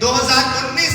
2019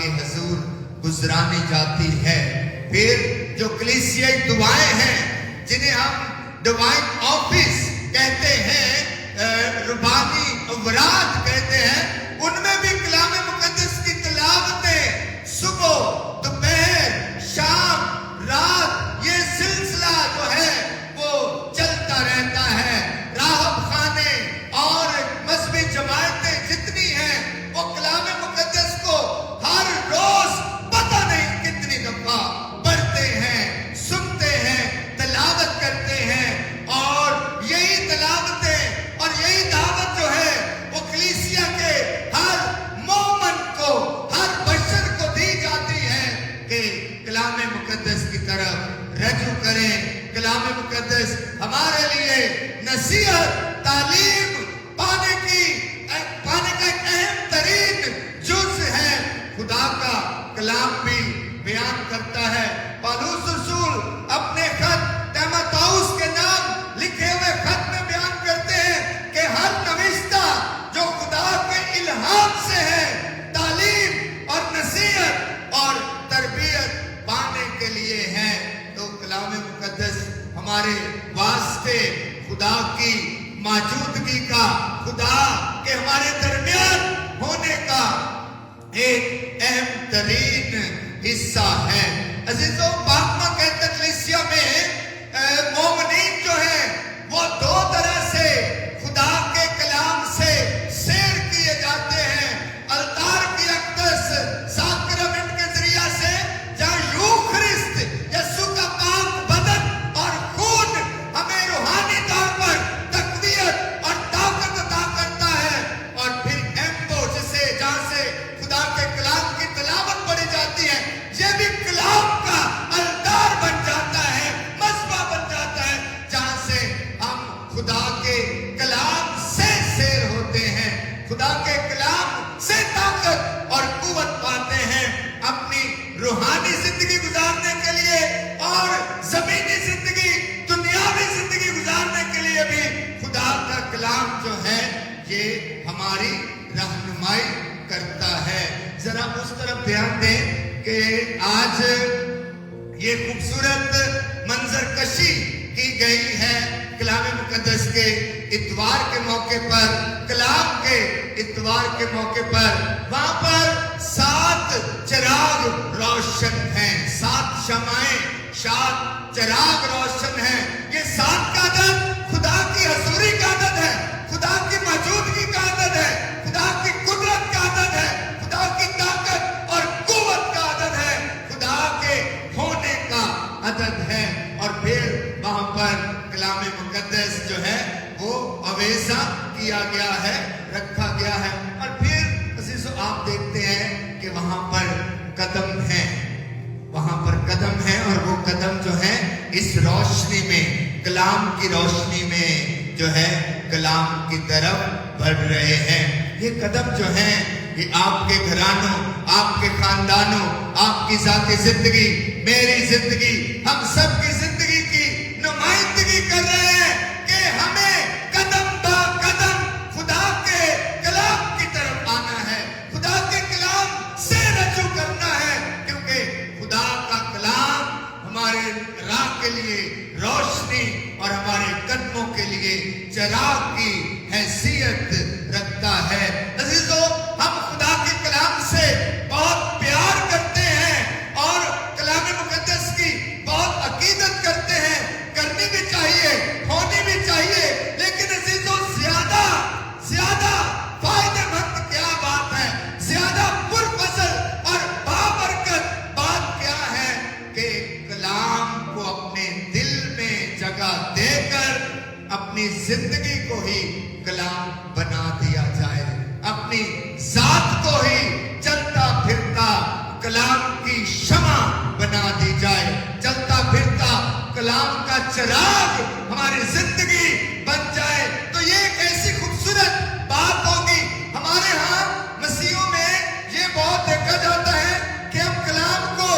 کے حضور گزرانی جاتی ہے. پھر جو کلیسیائی دعائیں ہیں جنہیں ہم ڈیوائن آفس کہتے ہیں، ربانی اوراد کہتے ہیں، ان میں بھی کلام مقدس کی تلاوتیں صبح، دوپہر، شام، رات، یہ سلسلہ جو ہے وہ چلتا رہتا ہے. راہب خانے اور مذہبی جماعتیں جتنی ہیں وہ کلام مقدس کو ہر روز پتہ نہیں کتنی دفعہ پڑھتے ہیں، سنتے ہیں، تلاوت کرتے ہیں. اور یہی تلاوتیں اور یہی دعوت جو ہے وہ کلیسیا کے ہر مومن کو، ہر بشر کو دی جاتی ہے کہ کلام مقدس کی طرف رجوع کریں. کلام مقدس ہمارے لیے نصیحت، تعلیم پانے کا ایک اہم ترین جز ہے. خدا کا کلام بھی بیان کرتا ہے. پالوس رسول اپنے خط تیموتھوس کے نام لکھے ہوئے خط میں بیان کرتے ہیں کہ ہر نوشتہ جو خدا کے الہام سے ہے، تعلیم اور نصیحت اور تربیت پانے کے لیے ہے. تو کلام مقدس ہمارے واسطے خدا کی موجودگی کا، خدا کے ہمارے درمیان ہونے کا ایک اہم ترین حصہ ہے. عزیزوں، پاکمہ کہتے کلیسیا میں مومنین جو ہیں وہ دو طرح سے خدا کے کلام سے سیر کیے جاتے ہیں. التار کی اقدس ساکرمنٹ کے ذریعہ سے، جہاں یوخرست یسوع کا پاک بدن اور خون ہمیں روحانی طور پر تقویت اور طاقت عطا کرتا ہے. اور پھر ایمبو جہاں سے خدا کے کلام کی تلاوت پڑھی جاتی ہے، یہ بھی کلام کا التار بن جاتا ہے، مذبح بن جاتا ہے، جہاں سے ہم خدا کے کلام سے سیر ہوتے ہیں، خدا کے کلام سے طاقت اور قوت پاتے ہیں اپنی روحانی زندگی گزارنے کے لیے اور زمینی زندگی، دنیاوی زندگی گزارنے کے لیے بھی. خدا کا کلام جو ہے یہ ہماری رہنمائی کرتا ہے. ذرا اس طرف دھیان دیں کہ آج یہ خوبصورت منظر کشی کی گئی ہے کلام مقدس کے اتوار کے موقع پر، کلام کے اتوار کے موقع پر. وہاں پر 7 چراغ روشن ہیں، 7 شمعیں، 7 چراغ روشن ہیں. یہ 7 کا عدد خدا کی حضوری کا عدد ہے، خدا کی موجودگی کا عدد ہے، خدا کی قدرت کا عدد ہے، خدا کی طاقت اور قوت کا عدد ہے، خدا کے ہونے کا عدد ہے. اور پھر وہاں پر کلام مقدس جو ہے وہ اویزہ کیا گیا ہے، رکھا گیا ہے. اور پھر عزیزو آپ دیکھتے ہیں کہ وہاں پر قدم ہیں، وہاں پر قدم ہیں، اور وہ قدم جو ہیں اس روشنی میں، کلام کی روشنی میں جو ہے کلام کی طرف بڑھ رہے ہیں. یہ قدم جو ہیں یہ آپ کے گھرانوں، آپ کے خاندانوں، آپ کی ذاتی زندگی، میری زندگی، ہم سب کی زندگی کی نمائندگی کر رہے ہیں کہ ہمیں قدم با قدم خدا کے کلام کی طرف آنا ہے، خدا کے کلام سے رجوع کرنا ہے. کیونکہ خدا کا کلام ہمارے راہ کے لیے روشنی اور ہمارے قدموں کے لیے چراغ کی حیثیت رکھتا ہے. عزیزو، ہم خدا کے کلام سے بہت پیار کرتے ہیں اور کلام مقدس کی بہت عقیدت کرتے ہیں، کرنی بھی چاہیے، ہونی بھی چاہیے. لیکن عزیزو، زیادہ فائدہ مند کیا بات ہے، زیادہ پرفضل اور بابرکت بات کیا ہے کہ کلام کو اپنے دل میں جگہ دے کر اپنی زندگی کو ہی کلام بنا دیا جائے، اپنی ذات کو ہی چلتا پھرتا کلام کی شمع بنا دی جائے، چلتا پھرتا کلام کا چراغ ہماری زندگی بن جائے. تو یہ ایک ایسی خوبصورت بات ہوگی. ہمارے ہاں مسیحوں میں یہ بہت دیکھا جاتا ہے کہ ہم کلام کو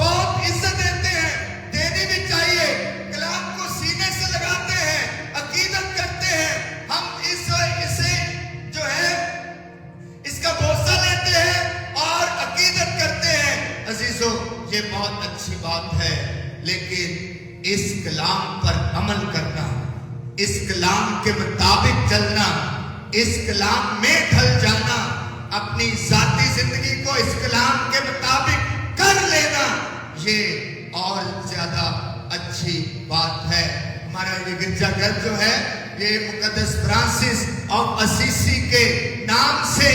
بہت عزت دیتے ہیں، دینی بھی چاہیے، کلام کو سینے سے لگاتے ہیں، عقیدت کرتے ہیں. ہم اسے جو ہے اس کا بوسہ لیتے ہیں اور عقیدت کرتے یہ بہت اچھی بات ہے، لیکن اس کلام پر عمل کرنا، اس کلام کے مطابق چلنا، اس کلام میں ڈھل جانا، اپنی ذاتی زندگی کو اس کلام کے مطابق کر لینا، یہ اور زیادہ اچھی بات ہے۔ ہمارا یہ گرجا گھر جو ہے یہ مقدس فرانسس آف اسیسی کے نام سے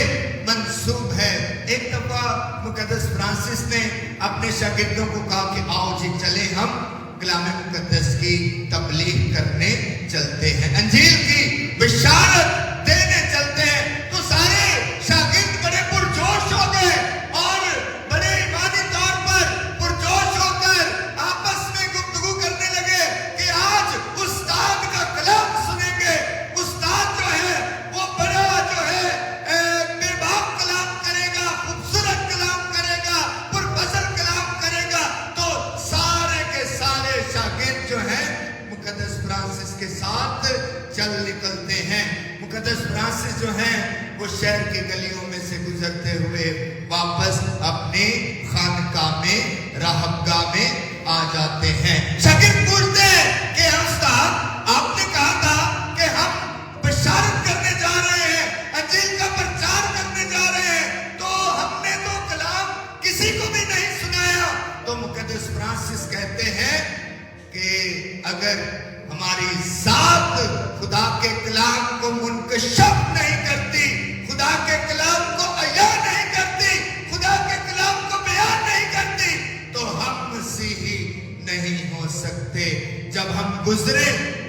منسوب ہے۔ ایک دفعہ مقدس فرانسس نے اپنے شاگردوں کو کہا کہ آؤ جی چلیں ہم کلام مقدس کی تبلیغ کرنے چلتے ہیں، انجیل کی بشارت دینے چلتے ہیں۔ تو سارے شاگرد بڑے پرجوش ہو گئے اور بڑے ایمانی طور پر پرجوش ہو کر آپس میں گفتگو کرنے لگے کہ آج استاد کا کلام سنیں گے۔ استاد جو ہے وہ بڑا جو ہے بے باک کلام کرے گا، خوبصورت کلام کرے گا، پرفضل کلام کرے گا۔ تو سارے کے سارے شاگرد جو ہیں مقدس فرانسس کے ساتھ چل نکلتے ہیں۔ مقدس فرانسس جو ہیں وہ شہر کی گلیوں میں سے گزرتے ہوئے واپس اپنے خانقاہ میں، راہبگاہ میں آ جاتے ہیں۔ شاگرد پوچھتے ہیں کہ استاد آپ نے کہا تھا کہ ہم بشارت کرنے جا رہے ہیں، انجیل کا پرچار کرنے جا رہے ہیں، تو ہم نے تو کلام کسی کو بھی نہیں سنایا۔ تو مقدس فرانسس کہتے ہیں کہ اگر ہماری ذات خدا کے کلام کو منکشف نہیں کرتی، خدا کے کلام کو عیاں نہیں کرتی، خدا کے کلام کو بیان نہیں کرتی، تو ہم مسیحی نہیں ہو سکتے۔ جب ہم گزرے،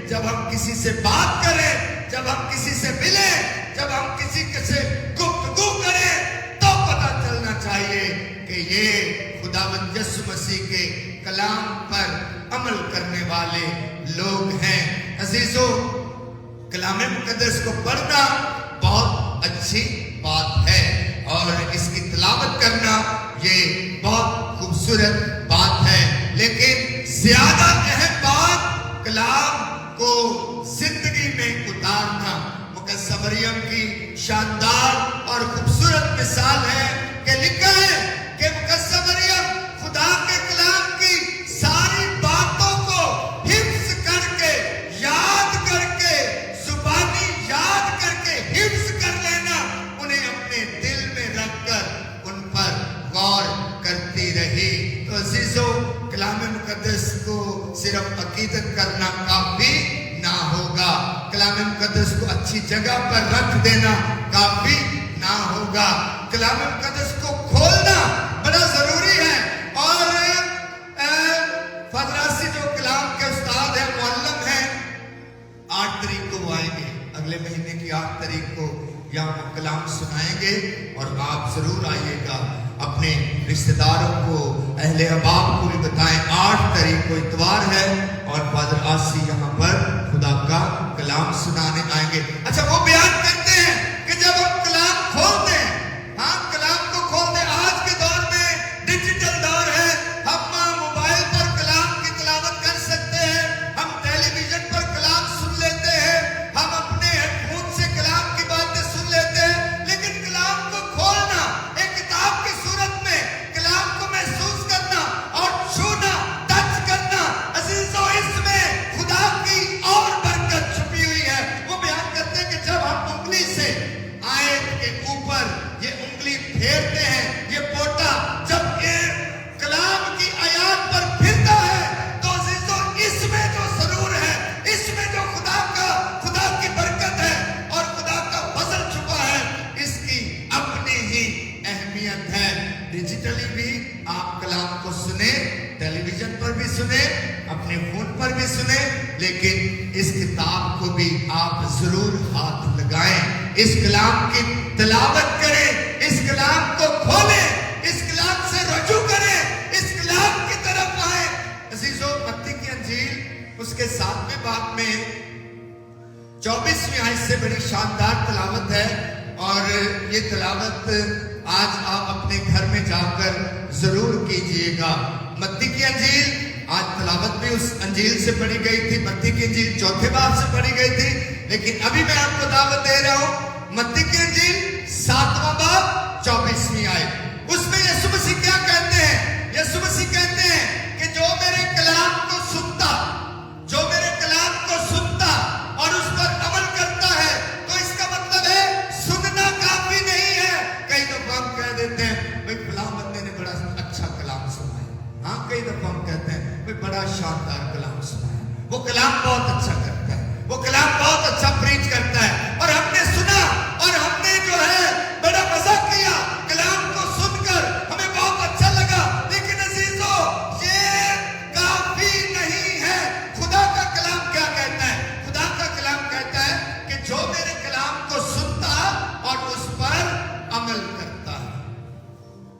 جب ہم کسی سے بات کریں، جب ہم کسی سے ملیں، جب ہم کسی سے گفتگو کریں، تو پتہ چلنا چاہیے کہ یہ خداوند یسوع مسیح کے کلام پر عمل کرنے والے لوگ ہیں۔ عزیزو، کلام مقدس کو پڑھنا بہت اچھی بات ہے اور اس کی تلاوت کرنا یہ بہت خوبصورت بات ہے، لیکن زیادہ اہم بات کلام کو زندگی میں اتارنا۔ مقدسہ مریم کی شاندار اور خوبصورت مثال ہے کہ لکھا ہے کہ مقدسہ مریم خدا کے کلام کی ساری باتوں کو حفظ کر کے، یاد کر کے، زبانی یاد کر کے حفظ کر لینا، انہیں اپنے دل میں رکھ کر ان پر غور کرتی رہی۔ تو عزیزو، کلام مقدس کو صرف عقیدت کرنا کافی نہ ہوگا، کلام مقدس کو اچھی جگہ پر رکھ دینا کافی نہ ہوگا، کلام مقدس کو کھولنا بڑا ضروری ہے۔ اور فادراسی جو کلام کے استاد ہیں، معلم ہیں، 8 تاریخ کو وہ آئیں گے، اگلے مہینے کی 8 تاریخ کو یہاں وہ کلام سنائیں گے، اور آپ ضرور آئیے گا، اپنے رشتہ داروں کو، اہل احباب کو بھی بتائیں۔ 8 تاریخ کو اتوار ہے اور فادر آسی یہاں پر خدا کا کلام سنانے آئیں گے۔ اچھا، وہ بیان کرتے ہیں کہ جب ہم کلام کھولتے ہیں، ہاں کلام کو کھولتے ہیں، آج کے دور میں ڈیجیٹل دور ہے، ہم موبائل پر کلام کی تلاوت کر سکتے ہیں، ہم ٹیلی ویژن پر کلام سن لیتے ہیں، ہم اپنے ہیڈ فون سے کلام کی باتیں سن لیتے ہیں، لیکن کلام کو کھولنا، ایک کتاب کی صورت میں کلام کو محسوس کرنا اور چھونا، ٹچ کرنا، عزیزو، اس میں خدا کی اور برکت چھپی ہوئی ہے۔ وہ بیان کرتے ہیں کہ جب ہم انگلی سے آیت کے اوپر یہ انگلی پھیرتے ہیں، یہ پوٹا جب یہ کلام کی آیات پر پھرتا ہے، تو عزیزو، اس میں جو سرور ہے، اس میں جو خدا کی برکت ہے اور خدا کا فضل چھپا ہے، اس کی اپنی ہی اہمیت ہے۔ ڈیجیٹلی بھی آپ کلام کو سنیں، ٹیلی ویژن پر بھی سنیں، اپنے فون پر بھی سنیں، لیکن اس کتاب کو بھی آپ ضرور ہاتھ لگائیں، اس کلام کی تلاوت کریں، اس کلام کو کھولیں، اس کلام سے رجوع کریں، اس کلام کی طرف آئیں۔ عزیزو، متی کی انجیل اس کے 7ویں باب میں 24ویں آیت سے بڑی شاندار تلاوت ہے، اور یہ تلاوت آج آپ اپنے گھر میں جا کر ضرور کیجئے گا۔ متی کی انجیل آج تلاوت بھی اس انجیل سے پڑھی گئی تھی، متی کی انجیل 4 باب سے پڑھی گئی تھی، لیکن ابھی میں آپ کو دعوت دے رہا ہوں متی کی انجیل 7واں باب 24ویں آیت۔ اس میں یسوع مسیح کیا کہتے ہیں؟ یسوع مسیح کہتے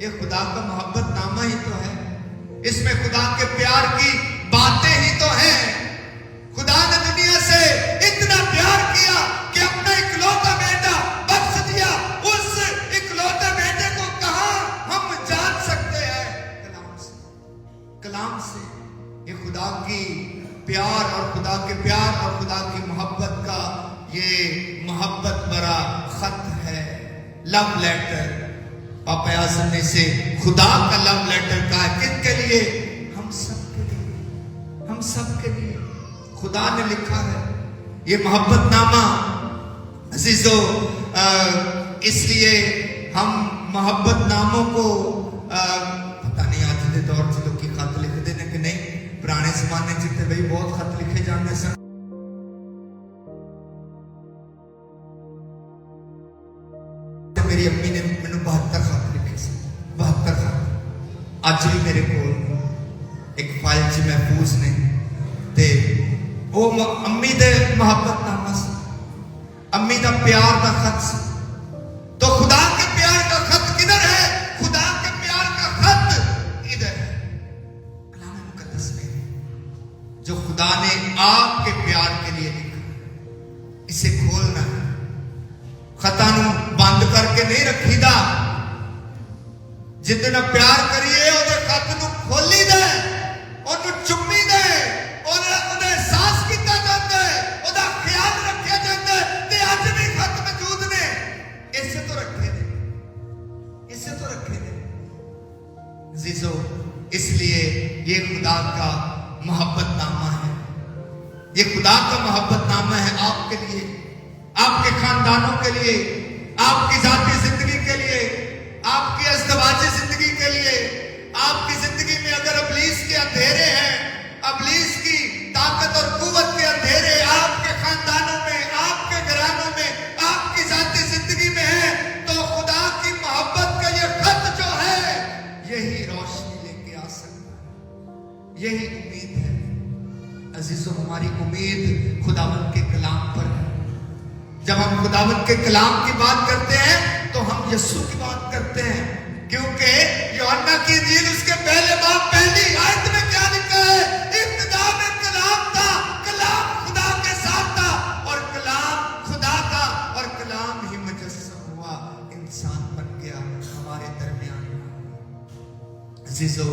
یہ خدا کا محبت نامہ ہی تو ہے، اس میں خدا کے پیار کی باتیں ہی تو ہیں۔ خدا نے دنیا سے اتنا پیار کیا کہ اپنا اکلوتا بیٹا بخش دیا۔ اس اکلوتے بیٹے کو کہاں ہم جان سکتے ہیں؟ کلام سے، کلام سے۔ یہ خدا کی پیار اور خدا کے پیار اور خدا کی محبت کا یہ محبت بھرا خط ہے، لو لیٹر۔ پاپا اعظم نے اسے خدا کا لو لیٹر کہا۔ کن کے لیے؟ ہم سب کے لیے، ہم سب کے لیے خدا نے لکھا ہے یہ محبت نامہ۔ عزیزو، اس لیے ہم محبت ناموں کو پتہ نہیں آج دے دور سے لوگ کی خط لکھ دینے کہ نہیں، پرانے زمانے جتنے بھائی بہت خط لکھے جانے سن۔ میری امی نے مینوں 72 خط لکھے سے، 72 خط اج بھی میرے کو ایک فائل چ محفوظ نے۔ تے وہ امی دے محبت نامہ سی، امی دا پیار دا خط سی۔ تو خدا کے پیار کا خط کدھر ہے؟ خدا کے پیار کا خط ادھر ہے، کلام مقدس میں، جو خدا نے آپ کے پیار کے لیے لکھا۔ اسے کھولنا ہے، خطاں نوں بند کر کے نہیں رکھی دا۔ جتنا پیار کریے وہ خط نوں کھولی دے، انہوں چمی دے، انہیں احساس کیتا جاتا ہے، وہ خیال رکھا جاتا ہے۔ تے اج بھی خط موجود نے، اسے تو رکھے نے، اسے تو رکھے نے۔ عزیزو، اس لیے یہ خدا کا محبت نامہ ہے، یہ خدا کا محبت نامہ ہے آپ کے لیے، آپ کے خاندانوں کے لیے، آپ کی ذاتی زندگی کے لیے، آپ کی ازدواجی زندگی کے لیے۔ آپ کی زندگی میں اگر ابلیس کے اندھیرے ہیں، ابلیس کی طاقت اور قوت کے اندھیرے آپ کے خاندانوں میں، آپ کے گھرانوں میں، آپ کی ذاتی زندگی میں ہے، تو خدا کی محبت کا یہ خط جو ہے یہی روشنی لے کے آ سکتا ہے، یہی امید ہے۔ عزیزو، ہماری امید خداوند کے کلام پر ہے۔ جب ہم خداوند کے کلام کی بات کرتے ہیں تو ہم یسوع کی بات کرتے ہیں، کیونکہ یوحنا کی انجیل اس کے پہلے باب پہلی آیت میں کیا لکھا ہے؟ ابتدا میں کلام تھا، کلام خدا کے ساتھ تھا، اور کلام خدا تھا، اور کلام ہی مجسم ہوا، انسان بن گیا، ہمارے درمیان۔ عزیزو،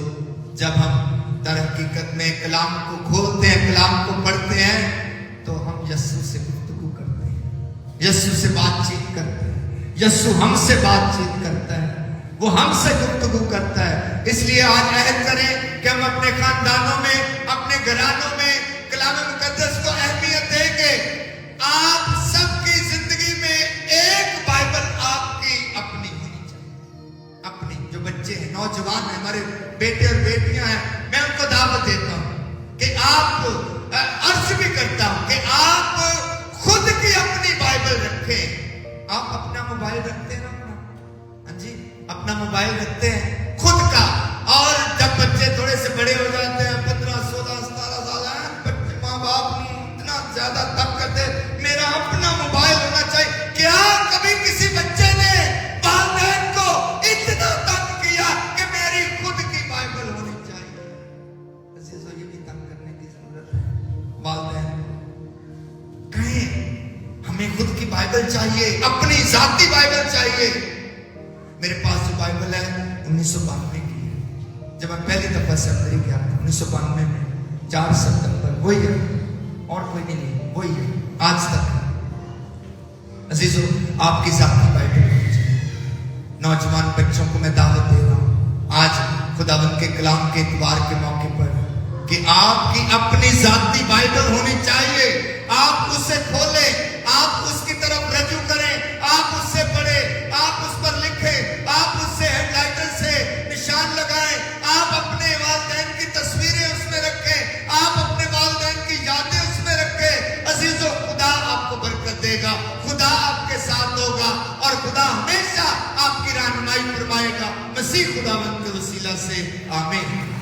جب ہم در حقیقت میں کلام کو کھولتے ہیں، کلام کو پڑھتے ہیں، تو ہم یسوع سے گفتگو کرتے ہیں، یسوع سے بات چیت کرتے ہیں۔ یسوع ہم سے بات چیت کرتا ہے، وہ ہم سے گفتگو کرتا ہے۔ اس لیے آج عہد کریں کہ ہم اپنے خاندانوں میں، اپنے گھرانوں میں کلام مقدس کو اہمیت دیں گے۔ آپ سب کی زندگی میں ایک بائبل آپ کی اپنی ہونی چاہیے، اپنی۔ جو بچے ہیں، نوجوان ہیں، ہمارے بیٹے اور بیٹیاں ہیں، میں ان کو دعوت دیتا ہوں کہ آپ، عرض بھی کرتا ہوں کہ آپ خود کی اپنی بائبل رکھیں۔ آپ اپنا موبائل رکھتے ہیں نا، ہاں جی، اپنا موبائل رکھتے ہیں خود کا، اور جب بچے تھوڑے سے بڑے ہو جاتے ہیں، 15 16 17 سال ہیں، بچے ماں باپ اتنا زیادہ تنگ کرتے ہیں، میرا اپنا موبائل ہونا چاہیے۔ کیا کبھی کسی بچے نے والدین کو اتنا تنگ کیا کہ میری خود کی بائبل ہونی چاہیے؟ عزیزو، یہ بھی تنگ کرنے کی ضرورت ہے۔ والدین کہیں ہمیں خود کی بائبل چاہیے، اپنی ذاتی بائبل چاہیے۔ میرے پاس جو بائبل ہے 1992 کی ہے، جب میں پہلی دفعہ سیمنری گیا تھا 1992 میں، 4 ستمبر، وہی ہے، اور کوئی نہیں، وہی ہے آج تک۔ عزیزو، آپ کی ذاتی بائبل ہونی چاہیے۔ نوجوان بچوں کو میں دعوت دے رہا ہوں آج خداوند کے کلام کے اتوار کے موقع پر کہ آپ کی اپنی ذاتی بائبل ہونی چاہیے۔ آپ اسے کھولیں، آپ اس کی طرف رجوع کریں، آپ اس سے پڑھیں، آپ اس پر لکھیں، آپ اس سے ہیڈ لائٹر سے نشان لگائیں، آپ اپنے والدین کی تصویریں اس میں رکھیں، آپ اپنے والدین کی یادیں اس میں رکھیں۔ عزیزو، خدا آپ کو برکت دے گا، خدا آپ کے ساتھ ہوگا، اور خدا ہمیشہ آپ کی رہنمائی فرمائے گا۔ مسیح خداوند کے وسیلہ سے آمین۔